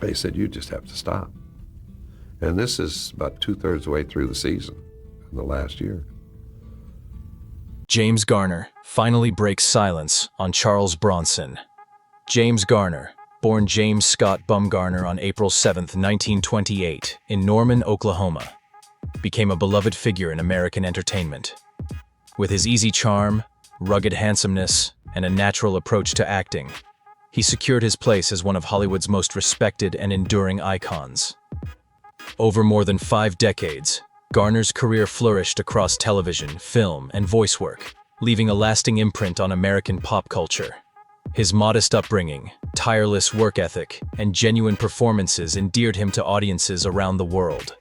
They said, you just have to stop. And this is about 2/3 of the way through the season, in the last year. James Garner finally breaks silence on Charles Bronson. James Garner, born James Scott Bumgarner on April 7, 1928, in Norman, Oklahoma, became a beloved figure in American entertainment. With his easy charm, rugged handsomeness, and a natural approach to acting, he secured his place as one of Hollywood's most respected and enduring icons. Over more than 5 decades, Garner's career flourished across television, film, and voice work, leaving a lasting imprint on American pop culture. His modest upbringing, tireless work ethic, and genuine performances endeared him to audiences around the world.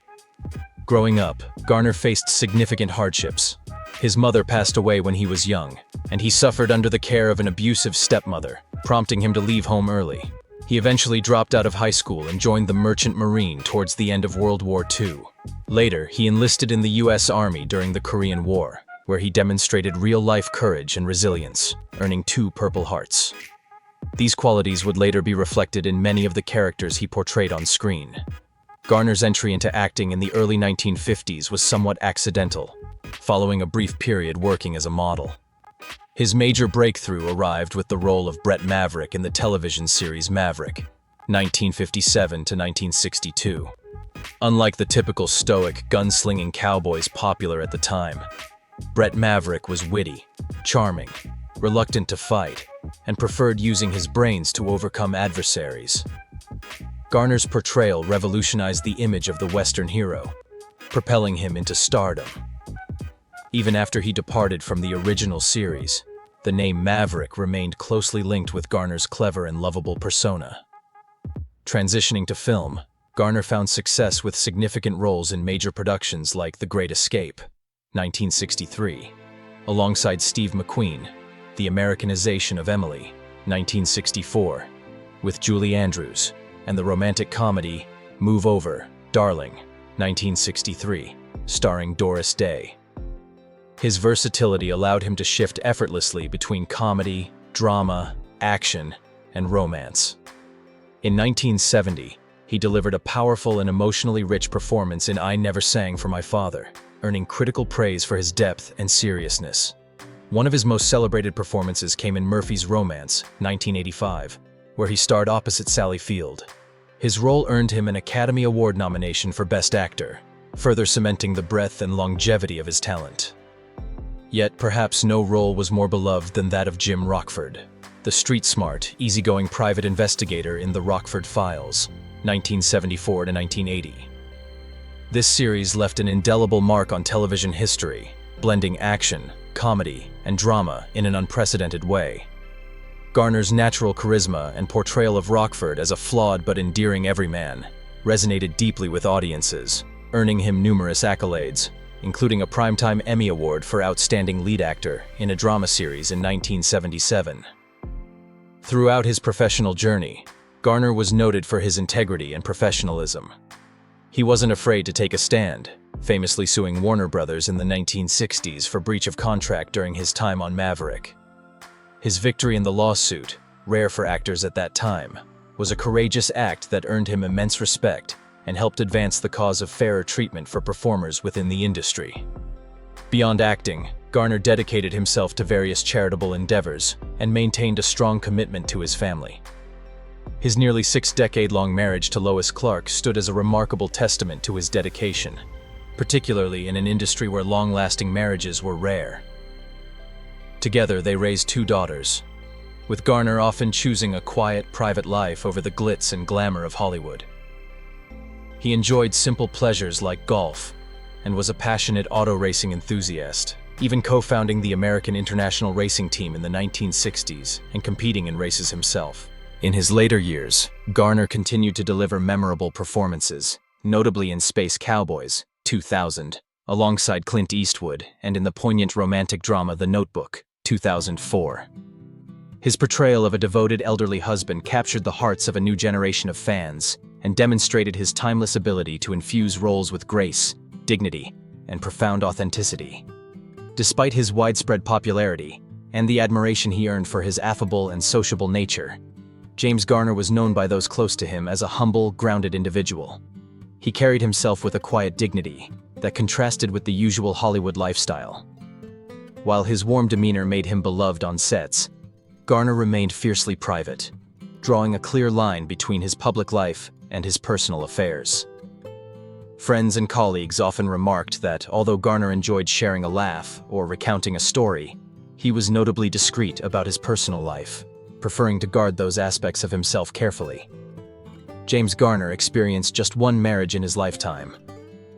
Growing up, Garner faced significant hardships. His mother passed away when he was young, and he suffered under the care of an abusive stepmother, prompting him to leave home early. He eventually dropped out of high school and joined the Merchant Marine towards the end of World War II. Later, he enlisted in the U.S. Army during the Korean War, where he demonstrated real-life courage and resilience, earning 2 Purple Hearts. These qualities would later be reflected in many of the characters he portrayed on screen. Garner's entry into acting in the early 1950s was somewhat accidental, following a brief period working as a model. His major breakthrough arrived with the role of Brett Maverick in the television series Maverick, 1957 to 1962. Unlike the typical stoic, gunslinging cowboys popular at the time, Brett Maverick was witty, charming, reluctant to fight, and preferred using his brains to overcome adversaries. Garner's portrayal revolutionized the image of the Western hero, propelling him into stardom. Even after he departed from the original series, the name Maverick remained closely linked with Garner's clever and lovable persona. Transitioning to film, Garner found success with significant roles in major productions like The Great Escape, 1963, alongside Steve McQueen, The Americanization of Emily, 1964, with Julie Andrews, and the romantic comedy Move Over, Darling, 1963, starring Doris Day. His versatility allowed him to shift effortlessly between comedy, drama, action, and romance. In 1970, he delivered a powerful and emotionally rich performance in I Never Sang for My Father, earning critical praise for his depth and seriousness. One of his most celebrated performances came in Murphy's Romance, 1985, where he starred opposite Sally Field. His role earned him an Academy Award nomination for Best Actor, further cementing the breadth and longevity of his talent. Yet perhaps no role was more beloved than that of Jim Rockford, the street-smart, easygoing private investigator in The Rockford Files, 1974 to 1980. This series left an indelible mark on television history, blending action, comedy, and drama in an unprecedented way. Garner's natural charisma and portrayal of Rockford as a flawed but endearing everyman resonated deeply with audiences, earning him numerous accolades, including a Primetime Emmy Award for Outstanding Lead Actor in a drama series in 1977. Throughout his professional journey, Garner was noted for his integrity and professionalism. He wasn't afraid to take a stand, famously suing Warner Brothers in the 1960s for breach of contract during his time on Maverick. His victory in the lawsuit, rare for actors at that time, was a courageous act that earned him immense respect and helped advance the cause of fairer treatment for performers within the industry. Beyond acting, Garner dedicated himself to various charitable endeavors and maintained a strong commitment to his family. His nearly 6-decade-long marriage to Lois Clark stood as a remarkable testament to his dedication, particularly in an industry where long-lasting marriages were rare. Together, they raised 2 daughters, with Garner often choosing a quiet, private life over the glitz and glamour of Hollywood. He enjoyed simple pleasures like golf and was a passionate auto racing enthusiast, even co-founding the American International Racing Team in the 1960s and competing in races himself. In his later years, Garner continued to deliver memorable performances, notably in Space Cowboys, 2000, alongside Clint Eastwood, and in the poignant romantic drama The Notebook, 2004. His portrayal of a devoted elderly husband captured the hearts of a new generation of fans and demonstrated his timeless ability to infuse roles with grace, dignity, and profound authenticity. Despite his widespread popularity and the admiration he earned for his affable and sociable nature, James Garner was known by those close to him as a humble, grounded individual. He carried himself with a quiet dignity that contrasted with the usual Hollywood lifestyle. While his warm demeanor made him beloved on sets, Garner remained fiercely private, drawing a clear line between his public life and his personal affairs. Friends and colleagues often remarked that although Garner enjoyed sharing a laugh or recounting a story, he was notably discreet about his personal life, preferring to guard those aspects of himself carefully. James Garner experienced just one marriage in his lifetime,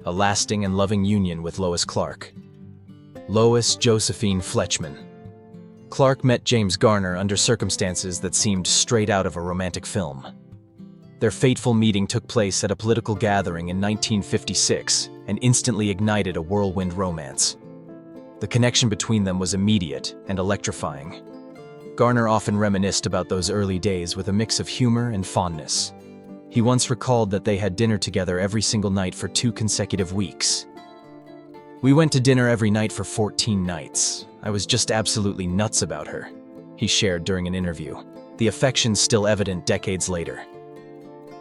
a lasting and loving union with Lois Clark. Lois Josephine Fletchman. Clark met James Garner under circumstances that seemed straight out of a romantic film. Their fateful meeting took place at a political gathering in 1956 and instantly ignited a whirlwind romance. The connection between them was immediate and electrifying. Garner often reminisced about those early days with a mix of humor and fondness. He once recalled that they had dinner together every single night for 2 consecutive weeks. "We went to dinner every night for 14 nights. I was just absolutely nuts about her," he shared during an interview, the affection still evident decades later.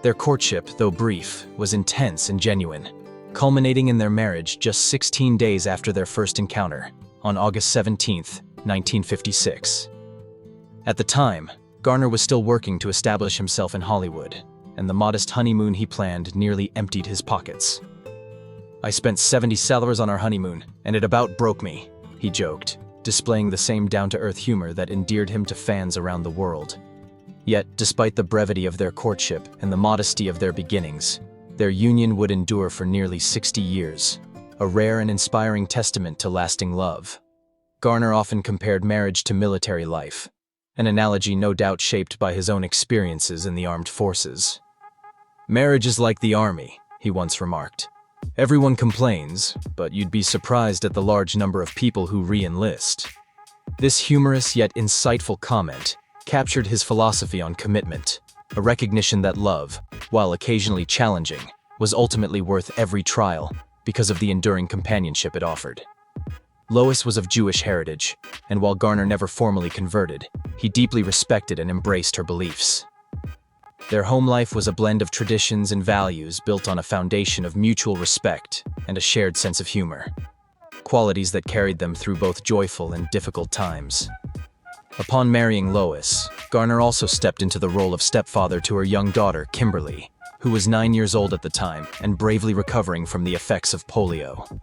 Their courtship, though brief, was intense and genuine, culminating in their marriage just 16 days after their first encounter, on August 17, 1956. At the time, Garner was still working to establish himself in Hollywood, and the modest honeymoon he planned nearly emptied his pockets. "I spent $70 on our honeymoon, and it about broke me," he joked, displaying the same down-to-earth humor that endeared him to fans around the world. Yet, despite the brevity of their courtship and the modesty of their beginnings, their union would endure for nearly 60 years, a rare and inspiring testament to lasting love. Garner often compared marriage to military life, an analogy no doubt shaped by his own experiences in the armed forces. "Marriage is like the army," he once remarked. "Everyone complains, but you'd be surprised at the large number of people who re-enlist." This humorous yet insightful comment captured his philosophy on commitment, a recognition that love, while occasionally challenging, was ultimately worth every trial because of the enduring companionship it offered. Lois was of Jewish heritage, and while Garner never formally converted, he deeply respected and embraced her beliefs. Their home life was a blend of traditions and values built on a foundation of mutual respect and a shared sense of humor, qualities that carried them through both joyful and difficult times. Upon marrying Lois, Garner also stepped into the role of stepfather to her young daughter, Kimberly, who was 9 years old at the time and bravely recovering from the effects of polio.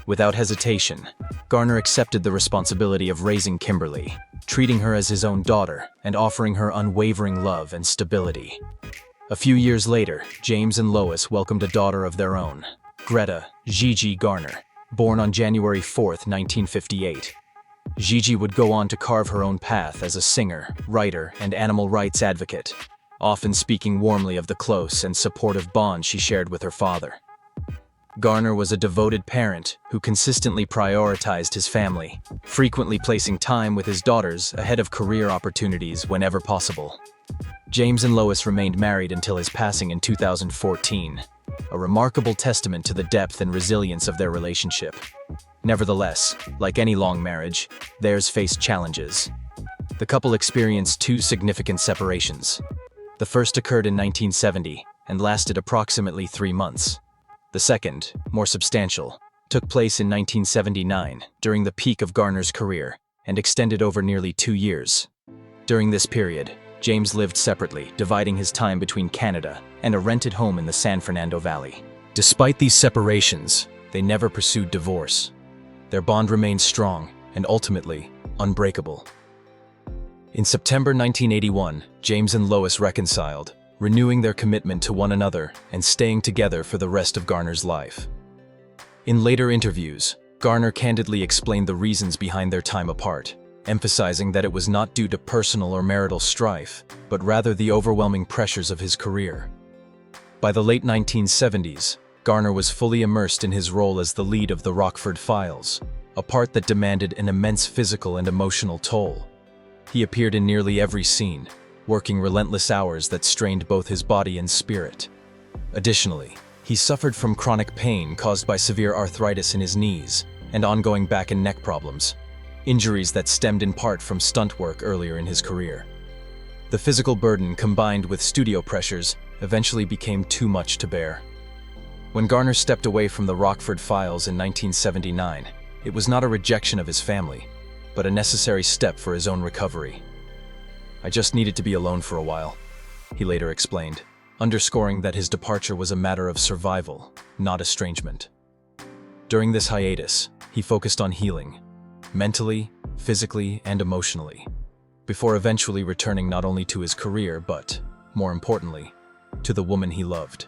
Without hesitation, Garner accepted the responsibility of raising Kimberly, treating her as his own daughter and offering her unwavering love and stability. A few years later, James and Lois welcomed a daughter of their own, Greta Gigi Garner, born on January 4, 1958. Gigi would go on to carve her own path as a singer, writer, and animal rights advocate, often speaking warmly of the close and supportive bond she shared with her father. Garner was a devoted parent who consistently prioritized his family, frequently placing time with his daughters ahead of career opportunities whenever possible. James and Lois remained married until his passing in 2014, a remarkable testament to the depth and resilience of their relationship. Nevertheless, like any long marriage, theirs faced challenges. The couple experienced 2 significant separations. The first occurred in 1970 and lasted approximately 3 months. The second, more substantial, took place in 1979 during the peak of Garner's career and extended over nearly 2 years. During this period, James lived separately, dividing his time between Canada and a rented home in the San Fernando Valley. Despite these separations, they never pursued divorce. Their bond remained strong and ultimately unbreakable. In September 1981, James and Lois reconciled, renewing their commitment to one another and staying together for the rest of Garner's life. In later interviews, Garner candidly explained the reasons behind their time apart, emphasizing that it was not due to personal or marital strife, but rather the overwhelming pressures of his career. By the late 1970s, Garner was fully immersed in his role as the lead of the Rockford Files, a part that demanded an immense physical and emotional toll. He appeared in nearly every scene, working relentless hours that strained both his body and spirit. Additionally, he suffered from chronic pain caused by severe arthritis in his knees and ongoing back and neck problems, injuries that stemmed in part from stunt work earlier in his career. The physical burden, combined with studio pressures, eventually became too much to bear. When Garner stepped away from the Rockford Files in 1979, it was not a rejection of his family, but a necessary step for his own recovery. "I just needed to be alone for a while," he later explained, underscoring that his departure was a matter of survival, not estrangement. During this hiatus, he focused on healing, mentally, physically, and emotionally, before eventually returning not only to his career but, more importantly, to the woman he loved.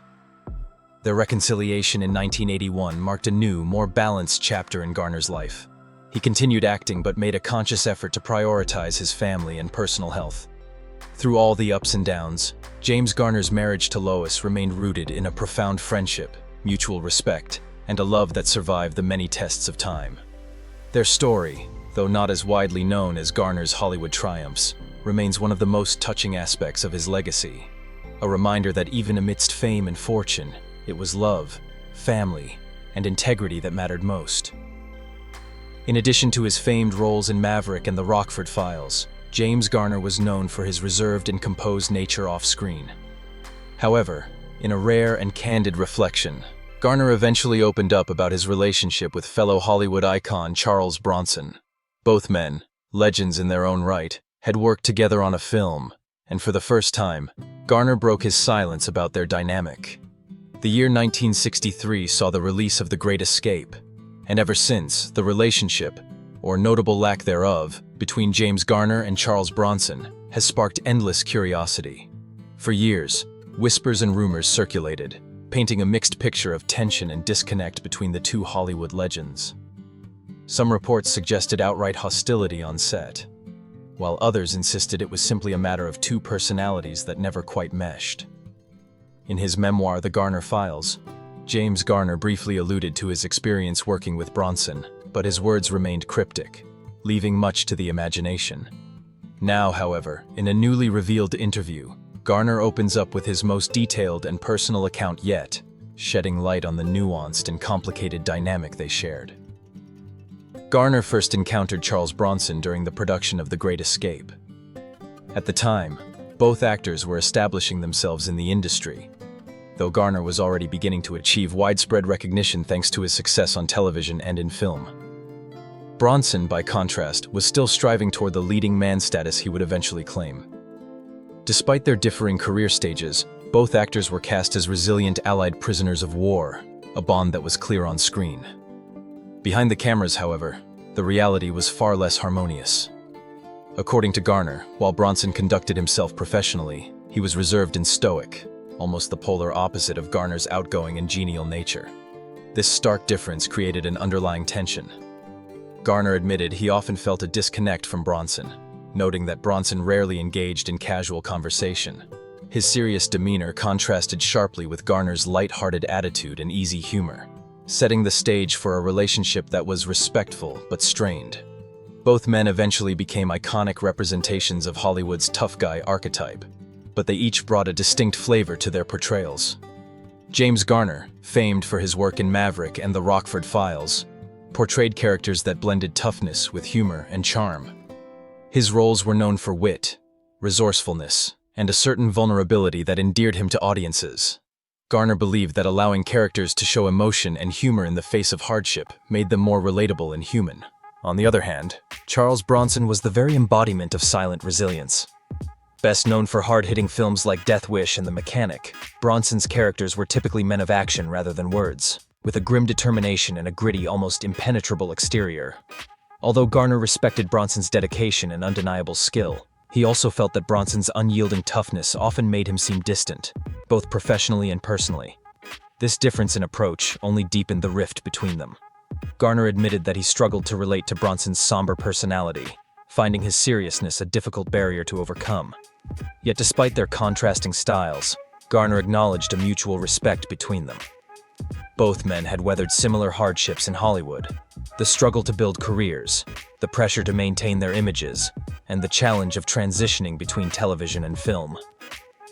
Their reconciliation in 1981 marked a new, more balanced chapter in Garner's life. He continued acting but made a conscious effort to prioritize his family and personal health. Through all the ups and downs, James Garner's marriage to Lois remained rooted in a profound friendship, mutual respect, and a love that survived the many tests of time. Their story, though not as widely known as Garner's Hollywood triumphs, remains one of the most touching aspects of his legacy. A reminder that even amidst fame and fortune, it was love, family, and integrity that mattered most. In addition to his famed roles in Maverick and the Rockford Files, James Garner was known for his reserved and composed nature off-screen. However, in a rare and candid reflection, Garner eventually opened up about his relationship with fellow Hollywood icon Charles Bronson. Both men, legends in their own right, had worked together on a film, and for the first time, Garner broke his silence about their dynamic. The year 1963 saw the release of The Great Escape, and ever since, the relationship, or notable lack thereof, between James Garner and Charles Bronson has sparked endless curiosity. For years, whispers and rumors circulated, painting a mixed picture of tension and disconnect between the two Hollywood legends. Some reports suggested outright hostility on set, while others insisted it was simply a matter of two personalities that never quite meshed. In his memoir, The Garner Files, James Garner briefly alluded to his experience working with Bronson, but his words remained cryptic, leaving much to the imagination. Now, however, in a newly revealed interview, Garner opens up with his most detailed and personal account yet, shedding light on the nuanced and complicated dynamic they shared. Garner first encountered Charles Bronson during the production of The Great Escape. At the time, both actors were establishing themselves in the industry, though Garner was already beginning to achieve widespread recognition thanks to his success on television and in film. Bronson, by contrast, was still striving toward the leading man status he would eventually claim. Despite their differing career stages, both actors were cast as resilient Allied prisoners of war, a bond that was clear on screen. Behind the cameras, however, the reality was far less harmonious. According to Garner, while Bronson conducted himself professionally, he was reserved and stoic, almost the polar opposite of Garner's outgoing and genial nature. This stark difference created an underlying tension. Garner admitted he often felt a disconnect from Bronson, noting that Bronson rarely engaged in casual conversation. His serious demeanor contrasted sharply with Garner's light-hearted attitude and easy humor, setting the stage for a relationship that was respectful but strained. Both men eventually became iconic representations of Hollywood's tough guy archetype, but they each brought a distinct flavor to their portrayals. James Garner, famed for his work in Maverick and the Rockford Files, portrayed characters that blended toughness with humor and charm. His roles were known for wit, resourcefulness, and a certain vulnerability that endeared him to audiences. Garner believed that allowing characters to show emotion and humor in the face of hardship made them more relatable and human. On the other hand, Charles Bronson was the very embodiment of silent resilience. Best known for hard-hitting films like Death Wish and The Mechanic, Bronson's characters were typically men of action rather than words, with a grim determination and a gritty, almost impenetrable exterior. Although Garner respected Bronson's dedication and undeniable skill, he also felt that Bronson's unyielding toughness often made him seem distant, both professionally and personally. This difference in approach only deepened the rift between them. Garner admitted that he struggled to relate to Bronson's somber personality, finding his seriousness a difficult barrier to overcome. Yet despite their contrasting styles, Garner acknowledged a mutual respect between them. Both men had weathered similar hardships in Hollywood: the struggle to build careers, the pressure to maintain their images, and the challenge of transitioning between television and film.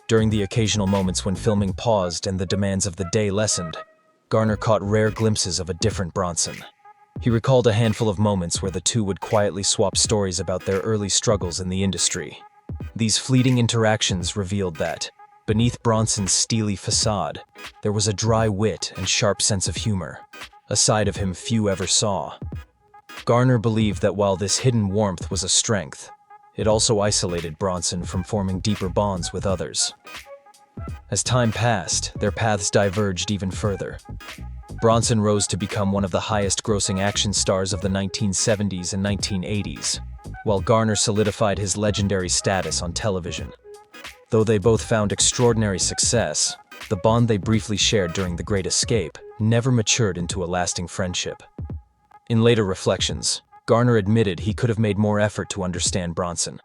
During the occasional moments when filming paused and the demands of the day lessened, Garner caught rare glimpses of a different Bronson. He recalled a handful of moments where the two would quietly swap stories about their early struggles in the industry, These fleeting interactions revealed that, beneath Bronson's steely facade, there was a dry wit and sharp sense of humor, a side of him few ever saw. Garner believed that while this hidden warmth was a strength, it also isolated Bronson from forming deeper bonds with others. As time passed, their paths diverged even further. Bronson rose to become one of the highest-grossing action stars of the 1970s and 1980s, while Garner solidified his legendary status on television. Though they both found extraordinary success, the bond they briefly shared during The Great Escape never matured into a lasting friendship. In later reflections, Garner admitted he could have made more effort to understand Bronson,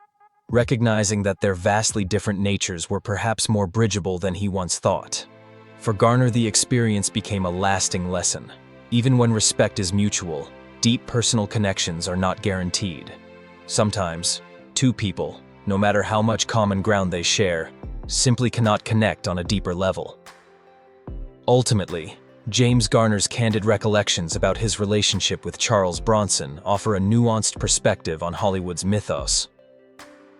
recognizing that their vastly different natures were perhaps more bridgeable than he once thought. For Garner, the experience became a lasting lesson. Even when respect is mutual, deep personal connections are not guaranteed. Sometimes, two people, no matter how much common ground they share, simply cannot connect on a deeper level. Ultimately, James Garner's candid recollections about his relationship with Charles Bronson offer a nuanced perspective on Hollywood's mythos.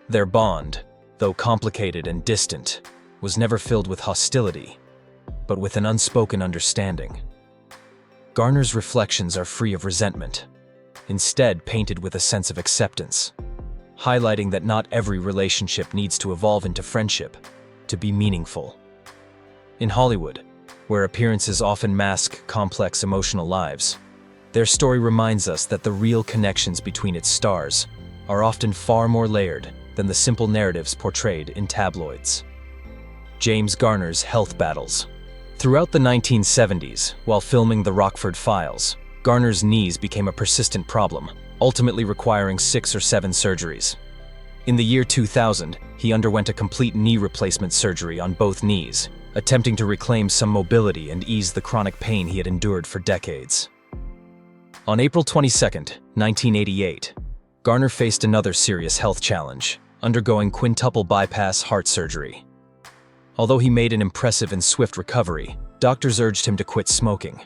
Their bond, though complicated and distant, was never filled with hostility, but with an unspoken understanding. Garner's reflections are free of resentment, instead painted with a sense of acceptance, highlighting that not every relationship needs to evolve into friendship to be meaningful. In Hollywood, where appearances often mask complex emotional lives, their story reminds us that the real connections between its stars are often far more layered than the simple narratives portrayed in tabloids. James Garner's health battles. Throughout the 1970s, while filming The Rockford Files, Garner's knees became a persistent problem, ultimately requiring 6 or 7 surgeries. In the year 2000, he underwent a complete knee replacement surgery on both knees, attempting to reclaim some mobility and ease the chronic pain he had endured for decades. On April 22, 1988, Garner faced another serious health challenge, undergoing quintuple bypass heart surgery. Although he made an impressive and swift recovery, doctors urged him to quit smoking,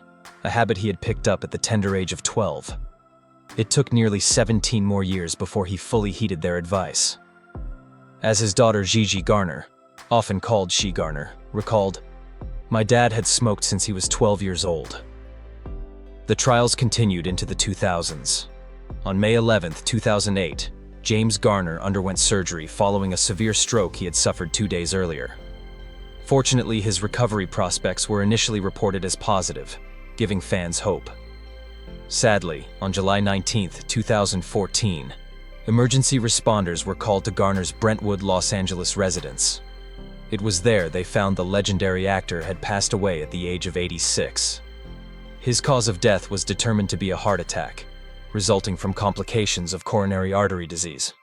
a habit he had picked up at the tender age of 12. It took nearly 17 more years before he fully heeded their advice. As his daughter Gigi Garner, often called She Garner, recalled, "My dad had smoked since he was 12 years old." The trials continued into the 2000s. On May 11, 2008, James Garner underwent surgery following a severe stroke he had suffered 2 days earlier. Fortunately, his recovery prospects were initially reported as positive, giving fans hope. Sadly, on July 19, 2014, emergency responders were called to Garner's Brentwood, Los Angeles residence. It was there they found the legendary actor had passed away at the age of 86. His cause of death was determined to be a heart attack, resulting from complications of coronary artery disease.